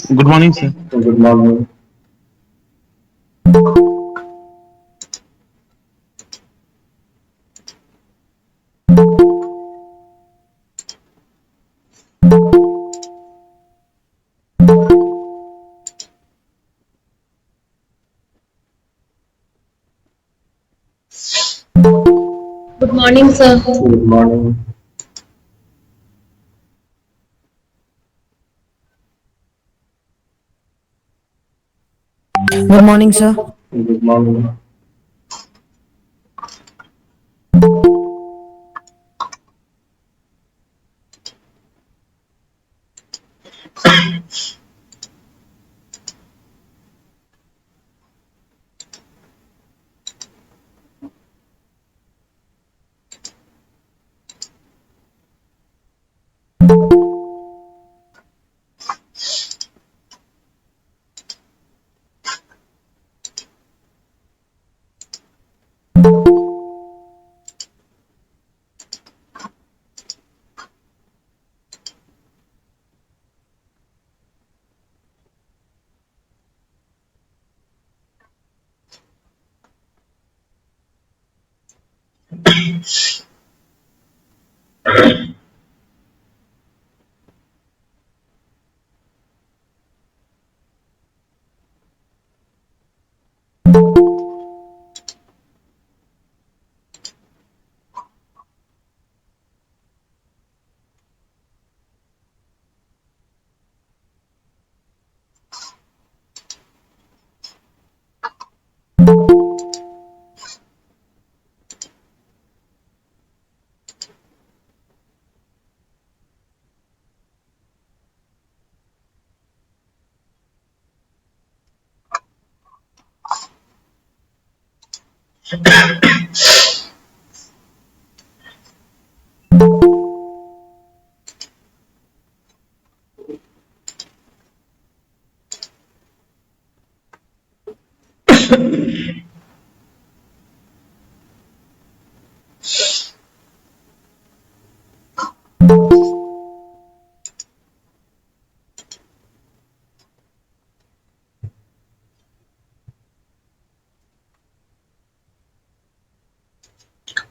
Good morning, sir. Good morning. Good morning, sir. Good morning. Good morning, sir. Good morning.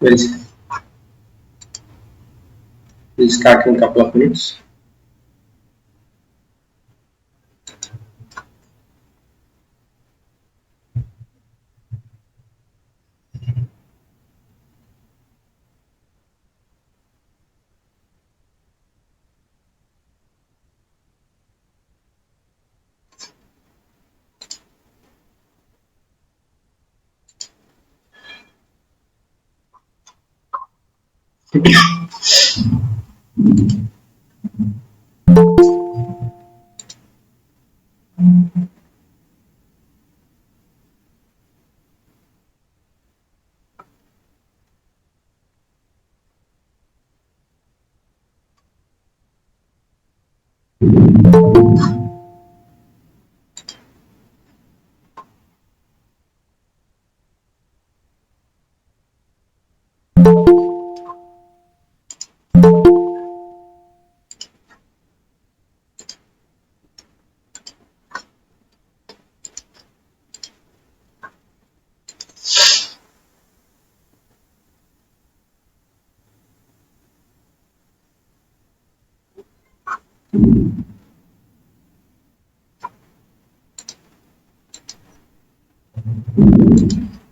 We'll, we'll start in a couple of minutes.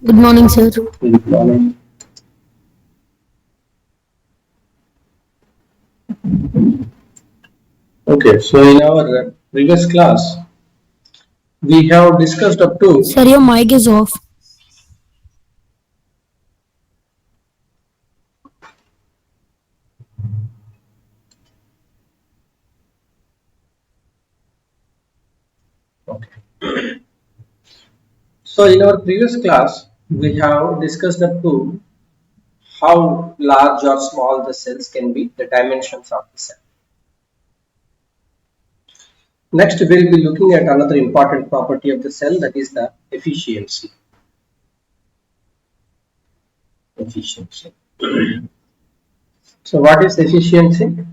Good morning, sir. Good morning. Okay, so in our previous class, we have discussed up to. Sir, your mic is off. Okay. So in our previous class, we have discussed up to how large or small the cells can be, the dimensions of the cell. Next, we will be looking at another important property of the cell, that is the efficiency. Efficiency. So, what is efficiency?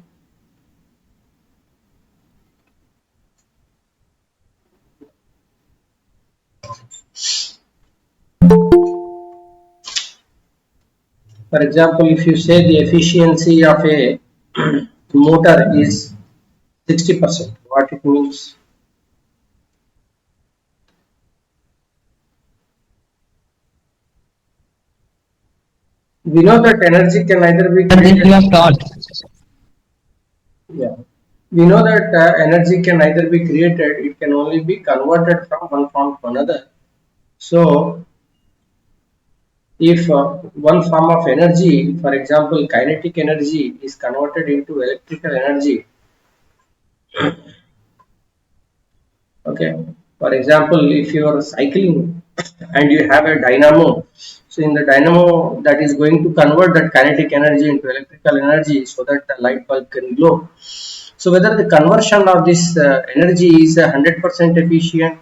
For example, if you say the efficiency of a motor is 60%, what it means? We know that energy can either be created. Yeah. We know that energy can either be created, it can only be converted from one form to another. So, if one form of energy, for example, kinetic energy, is converted into electrical energy, okay. For example, if you are cycling and you have a dynamo, so in the dynamo that is going to convert that kinetic energy into electrical energy so that the light bulb can glow. So whether the conversion of this energy is 100% efficient.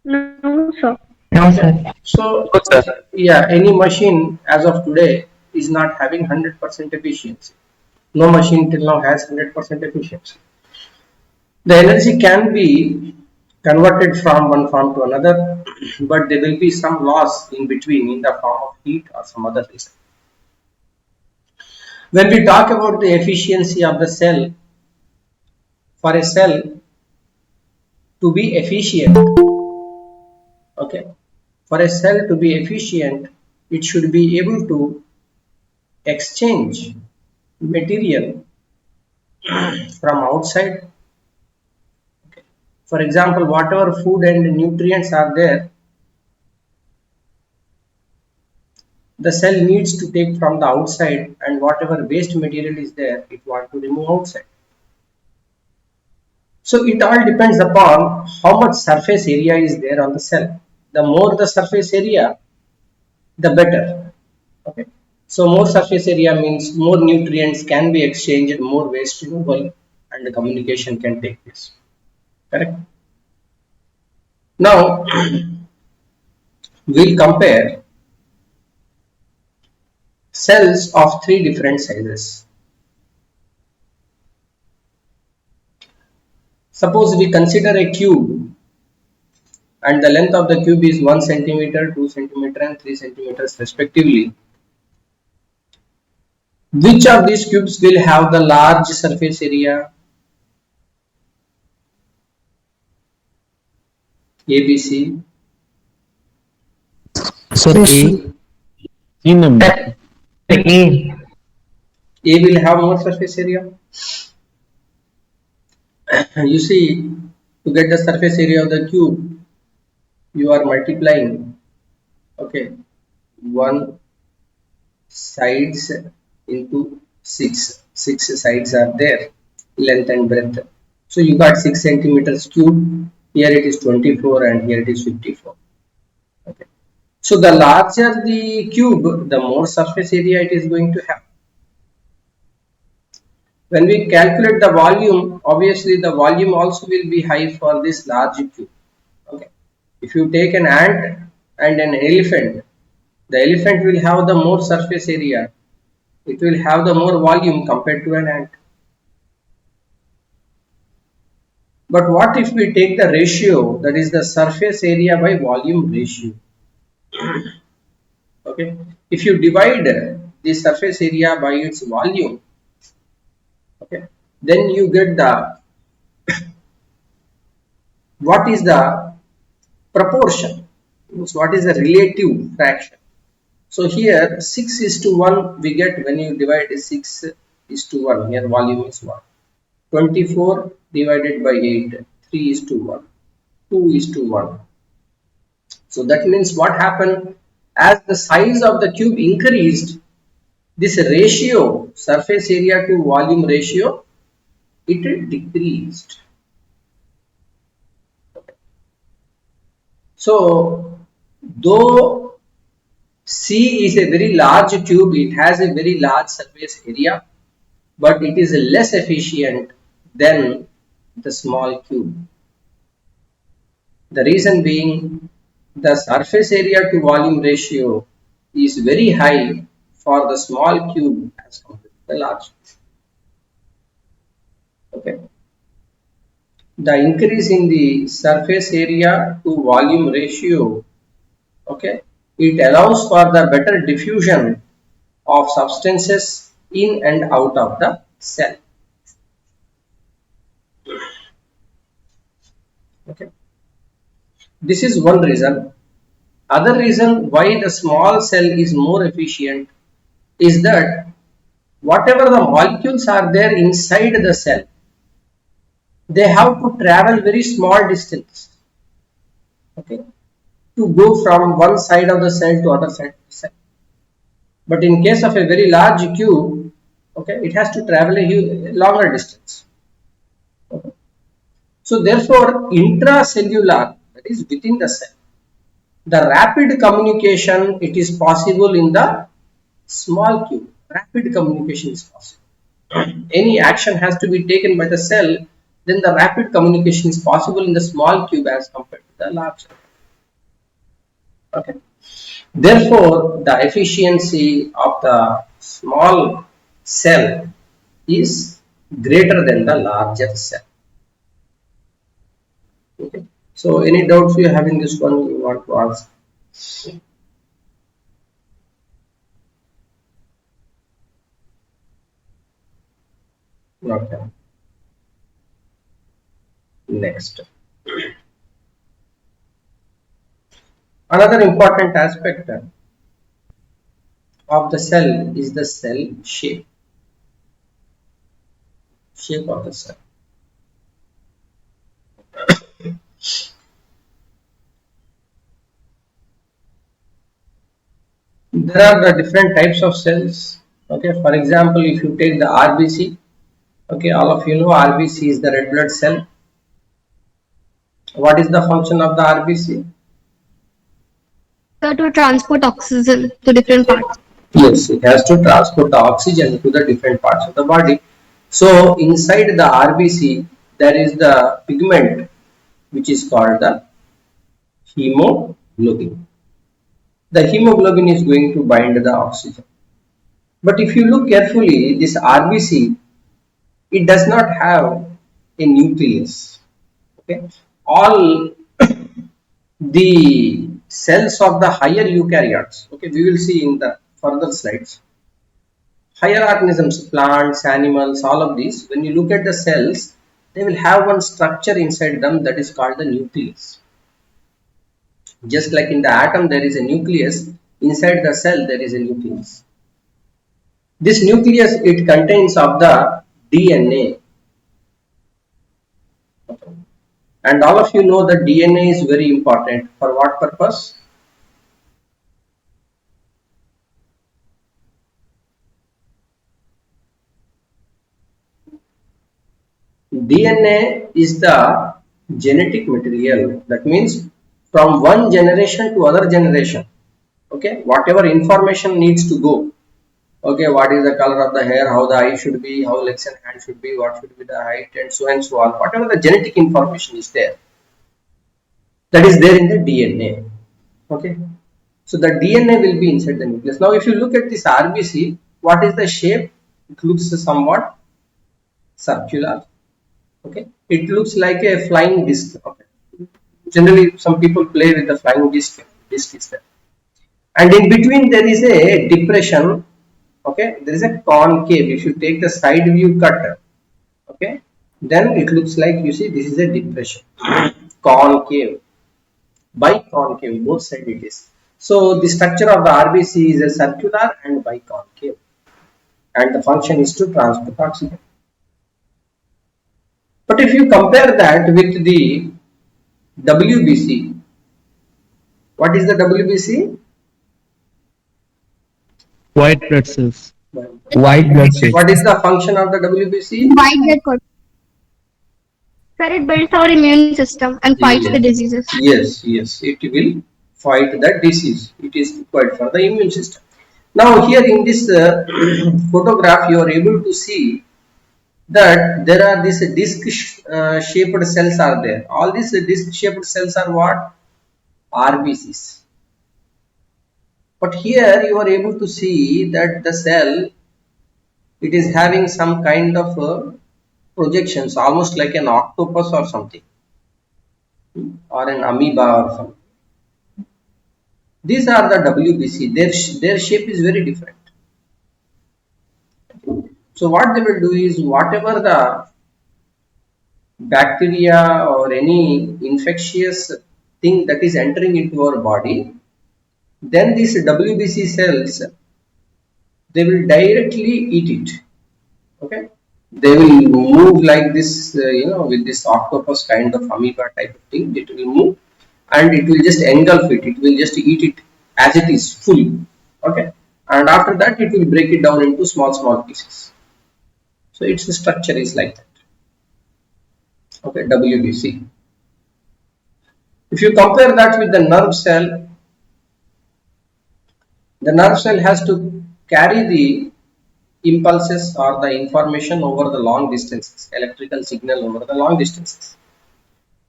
No, sir. No, Okay. sir. So yeah, any machine as of today is not having 100% efficiency. No machine till now has 100% efficiency. The energy can be converted from one form to another, but there will be some loss in between in the form of heat or some other reason. When we talk about the efficiency of the cell, for a cell to be efficient, okay, for a cell to be efficient, it should be able to exchange material from outside. For example, whatever food and nutrients are there, the cell needs to take from the outside, and whatever waste material is there, it wants to remove outside. So it all depends upon how much surface area is there on the cell. The more the surface area, the better. Okay. So more surface area means more nutrients can be exchanged, more waste removal, and the communication can take place. Correct. Now we'll compare cells of three different sizes. Suppose we consider a cube and the length of the cube is 1 centimeter, 2 centimeter and 3 centimeters respectively. Which of these cubes will have the large surface area? ABC. Sir, A. C number. A. A will have more surface area. You see, to get the surface area of the cube, you are multiplying, okay, 1 sides into 6. 6 sides are there, length and breadth. So you got 6 centimeters cube. Here it is 24 and here it is 54. Okay. So the larger the cube, the more surface area it is going to have. When we calculate the volume, obviously the volume also will be high for this large cube. Okay. If you take an ant and an elephant, the elephant will have the more surface area. It will have the more volume compared to an ant. But what if we take the ratio, that is the surface area by volume ratio? Okay. If you divide the surface area by its volume, okay, then you get the what is the proportion, means what is the relative fraction. So here 6 is to 1 we get when you divide 6 is to 1, here volume is 1. 24 divided by 8, 3 is to 1, 2 is to 1. So that means what happened, as the size of the cube increased, this ratio, surface area to volume ratio, it decreased. So though C is a very large cube, it has a very large surface area, but it is less efficient than the small cube. The reason being, the surface area to volume ratio is very high for the small cube as compared to the large. Okay. The increase in the surface area to volume ratio, okay, It allows for the better diffusion of substances in and out of the cell. Okay. This is one reason. Other reason why the small cell is more efficient is that whatever the molecules are there inside the cell, they have to travel very small distance, okay, to go from one side of the cell to other side of the cell. But in case of a very large cube, okay, it has to travel a longer distance. Okay. So therefore, intracellular, that is within the cell, the rapid communication, it is possible in the small cube. Rapid communication is possible. Any action has to be taken by the cell, then the rapid communication is possible in the small cube as compared to the large cell. Okay. Therefore, the efficiency of the small cell is greater than the larger cell. Okay. So, any doubts you have in this one you want to ask? Okay. Next. Another important aspect of the cell is the cell shape. Shape of the cell. There are the different types of cells. Okay, for example, if you take the RBC, okay, all of you know RBC is the red blood cell. What is the function of the RBC? So to transport oxygen to different parts. Yes, it has to transport the oxygen to the different parts of the body. So inside the RBC, there is the pigment which is called the hemoglobin. The hemoglobin is going to bind the oxygen. But if you look carefully, this RBC, it does not have a nucleus. Okay, all the cells of the higher eukaryotes, okay, we will see in the further slides. Higher organisms, plants, animals, all of these, when you look at the cells, they will have one structure inside them that is called the nucleus. Just like in the atom there is a nucleus, inside the cell there is a nucleus. This nucleus, it contains of the DNA. And all of you know that DNA is very important. For what purpose? DNA is the genetic material. That means from one generation to other generation, okay, whatever information needs to go, okay, what is the color of the hair, how the eye should be, how legs and hands should be, what should be the height, and so on, whatever the genetic information is there, that is there in the DNA. Okay, so the DNA will be inside the nucleus. Now if you look at this RBC, what is the shape? It looks somewhat circular. Okay, it looks like a flying disc. Okay, generally some people play with the flying disc is there, and in between there is a depression. Okay, there is a concave. If you take the side view cut, okay, then it looks like, you see, this is a depression, concave, biconcave, both sides it is. So the structure of the RBC is a circular and biconcave, and the function is to transport oxygen. But if you compare that with the WBC, what is the WBC? White blood cells. White blood cell. What is the function of the WBC? White blood cell. Sir, it builds our immune system and fights the diseases. Yes, it will fight the disease. It is required for the immune system. Now here in this photograph, you are able to see that there are these disc shaped cells are there. All these disc shaped cells are what? RBCs. But here you are able to see that the cell, it is having some kind of projections, almost like an octopus or something, or an amoeba or something. These are the WBC. Their shape is very different. So what they will do is, whatever the bacteria or any infectious thing that is entering into our body, then these WBC cells, they will directly eat it. Okay, they will move like this, with this octopus kind of amoeba type of thing. It will move and it will just engulf it. It will just eat it as it is full. Okay, and after that it will break it down into small pieces. So its structure is like that. Okay, WBC. If you compare that with the nerve cell has to carry the impulses or the information over the long distances, electrical signal over the long distances.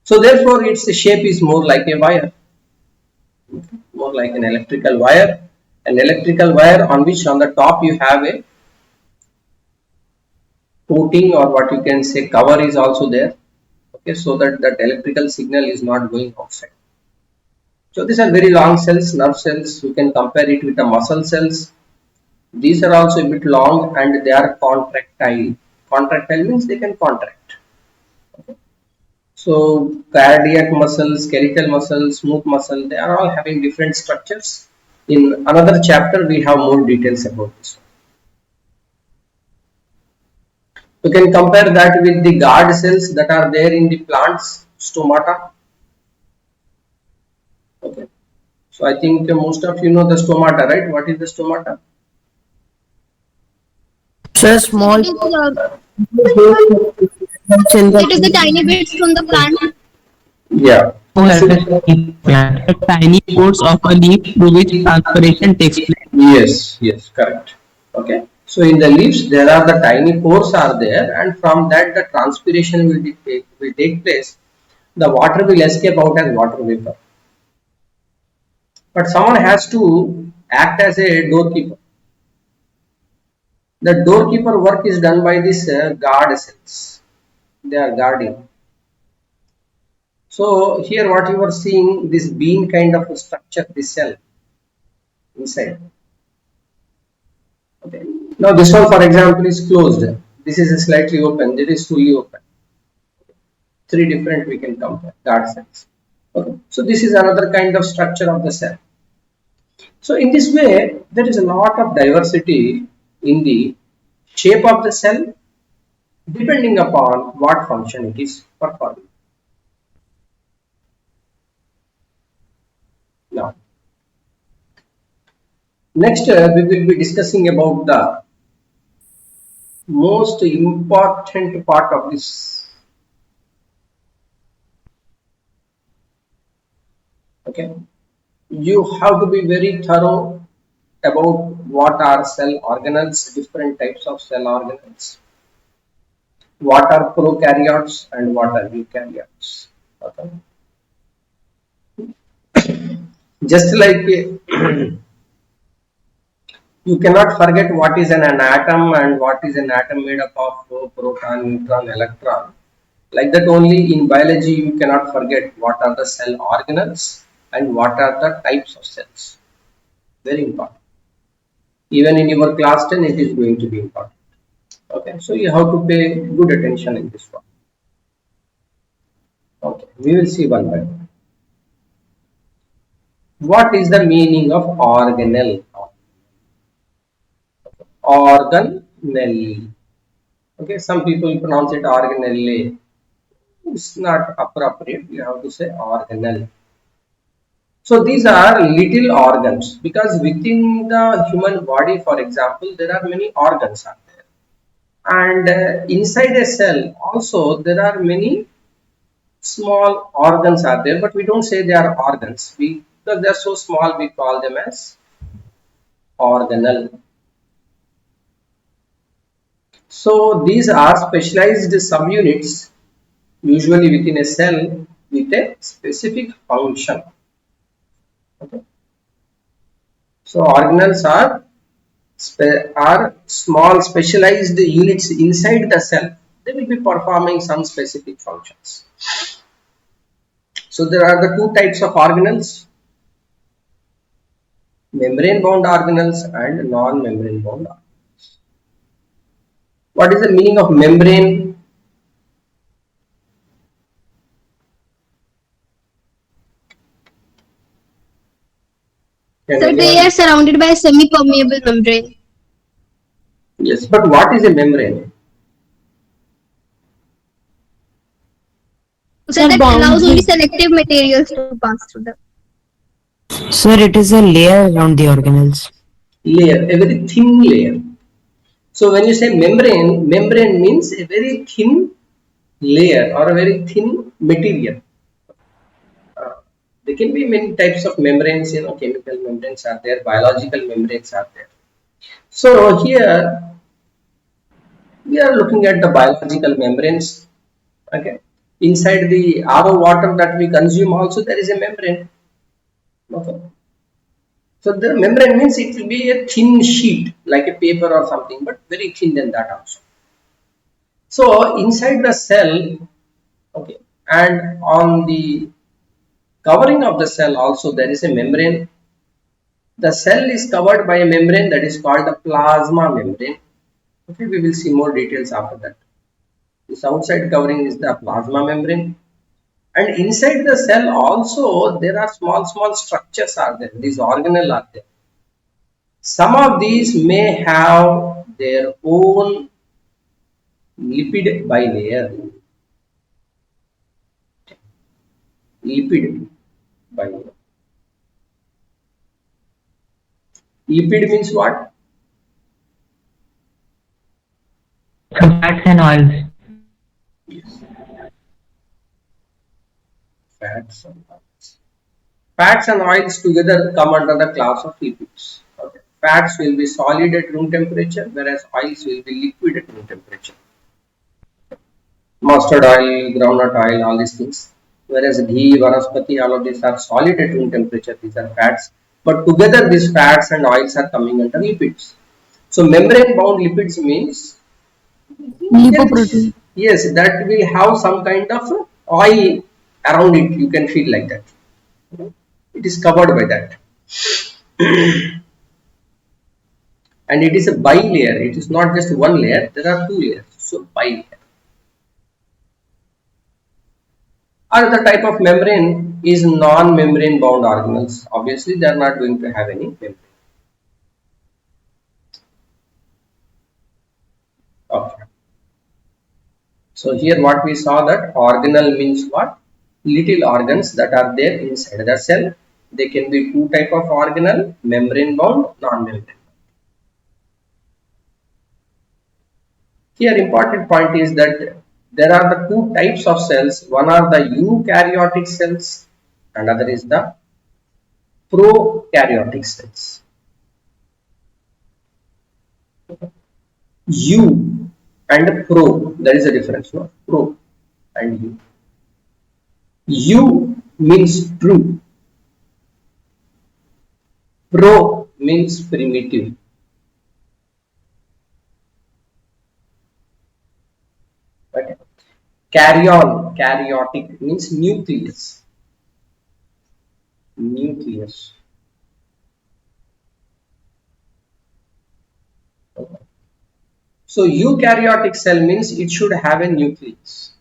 So therefore its shape is more like a wire, more like an electrical wire on which on the top you have a coating, or what you can say cover is also there. Okay, so that electrical signal is not going outside. So these are very long cells, nerve cells. You can compare it with the muscle cells. These are also a bit long and they are contractile. Contractile means they can contract. Okay. So cardiac muscle, skeletal muscle, smooth muscle, they are all having different structures. In another chapter, we have more details about this. You can compare that with the guard cells that are there in the plants, stomata. Okay. So I think most of you know the stomata, right? What is the stomata? So small. It is the tiny bits from the plant. Yeah. Plant. The tiny pores of a leaf through which transpiration takes place. Yes, correct. Okay. So in the leaves, there are the tiny pores are there, and from that the transpiration will take place. The water will escape out as water vapor. But someone has to act as a doorkeeper. The doorkeeper work is done by these guard cells. They are guarding. So here what you are seeing, this bean kind of a structure, this cell inside. Okay. Now this one, for example, is closed. This is slightly open. This is fully open. Three different we can compare guard cells. Okay. So this is another kind of structure of the cell. So in this way, there is a lot of diversity in the shape of the cell depending upon what function it is performing. Now, next we will be discussing about the most important part of this. Okay, you have to be very thorough about what are cell organelles, different types of cell organelles, what are prokaryotes and what are eukaryotes. Okay. Just like you cannot forget what is an atom and what is an atom made up of proton, neutron, electron. Like that only in biology you cannot forget what are the cell organelles and what are the types of cells. Very important. Even in your class 10 it is going to be important. Okay, so you have to pay good attention in this one. Okay, we will see one by one. What is the meaning of organelle? Organelle. Okay, some people pronounce it organelle. It's not appropriate. You have to say organelle. So these are little organs, because within the human body, for example, there are many organs are there, and inside a cell also there are many small organs are there, but we don't say they are organs. Because they are so small, we call them as organelle. So these are specialized subunits, usually within a cell with a specific function. Okay. So organelles are small specialized units inside the cell. They will be performing some specific functions. So there are the two types of organelles. membrane bound organelles and non-membrane bound organelles. What is the meaning of membrane? Can So they anyone? are surrounded by a semi-permeable membrane. Yes, but what is a membrane? So that allows only selective materials to pass through them. Sir, it is a layer around the organelles. Layer, a very thin layer. So when you say membrane, membrane means a very thin layer or a very thin material. Uh, there can be many types of membranes, chemical membranes are there, biological membranes are there. So here we are looking at the biological membranes. Okay, inside the RO water that we consume also there is a membrane. Okay, so the membrane means it will be a thin sheet like a paper or something, but very thin than that also. So inside the cell, okay, and on the covering of the cell also there is a membrane. The cell is covered by a membrane that is called the plasma membrane. Okay, we will see more details after that. This outside covering is the plasma membrane, and inside the cell also there are small structures are there. These organelles are there. Some of these may have their own lipid bilayer. Lipid bilayer. Lipid means what? Fats and oils. Yes. Fats and oils. Fats and oils together come under the class of lipids. Okay. Fats will be solid at room temperature, whereas oils will be liquid at room temperature. Mustard oil, groundnut oil, all these things. Whereas ghee, vanaspati, all of these are solid at room temperature. These are fats. But together these fats and oils are coming under lipids. So membrane bound lipids means Lipoprotein. yes, that will have some kind of oil around it. You can feel like that. It is covered by that. And it is a bilayer. It is not just one layer. There are two layers. So bilayer. Another type of membrane is non-membrane bound organelles. Obviously, they are not going to have any membrane. Okay. So here what we saw that organelle means what? Little organs that are there inside the cell. They can be two type of organelle, membrane bound, non-membrane. Here important point is that there are the two types of cells. One are the eukaryotic cells and other is the prokaryotic cells. U and pro, there is a difference, no? Pro and U. U means true. Pro means primitive. Okay. Karyotic means nucleus. Nucleus. Okay. So eukaryotic cell means it should have a nucleus.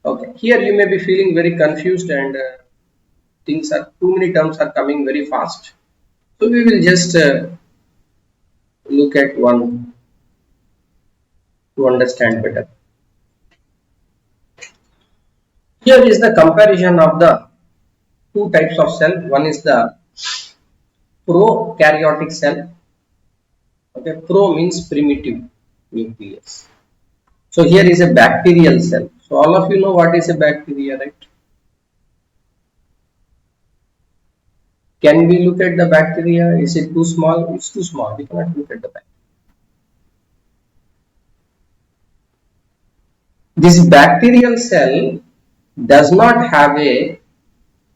Okay. Here you may be feeling very confused and things are too many terms are coming very fast. So we will just look at one to understand better. Here is the comparison of the two types of cell. One is the prokaryotic cell. Okay, pro means primitive nucleus. So here is a bacterial cell. So all of you know what is a bacteria, right? Can we look at the bacteria? Is it too small? It's too small. We cannot look at the bacteria. This bacterial cell does not have a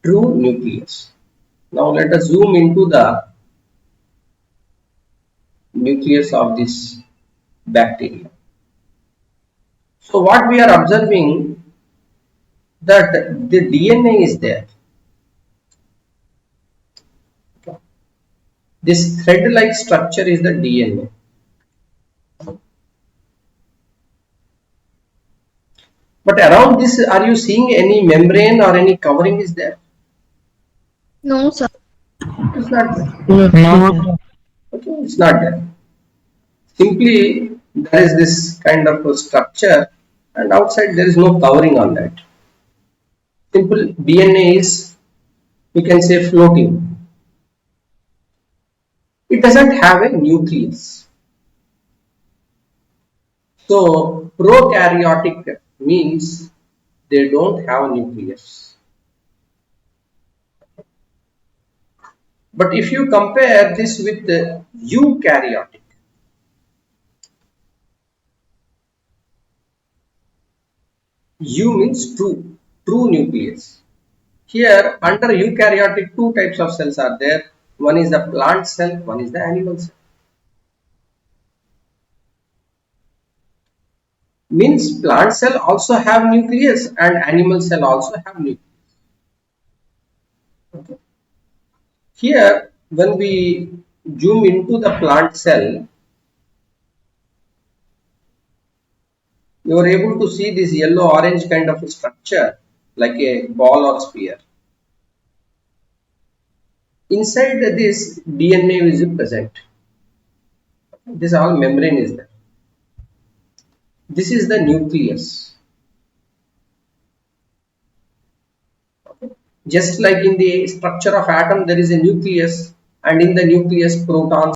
true nucleus. Now let us zoom into the nucleus of this bacteria. So what we are observing that the DNA is there. This thread-like structure is the DNA. But around this, are you seeing any membrane or any covering is there? No, sir. It's not there. No. Okay, it's not there. Simply, there is this kind of a structure, and outside there is no covering on that. Simple DNA is, you can say, floating. It doesn't have a nucleus. So, prokaryotic means they don't have a nucleus. But if you compare this with the eukaryotic, U means true nucleus. Here under eukaryotic, two types of cells are there. One is the plant cell, one is the animal cell. Means plant cell also have nucleus and animal cell also have nucleus. Okay. Here when we zoom into the plant cell, you are able to see this yellow orange kind of a structure like a ball or sphere. Inside this DNA is present. This all membrane is there. This is the nucleus. Just like in the structure of atom there is a nucleus, and in the nucleus protons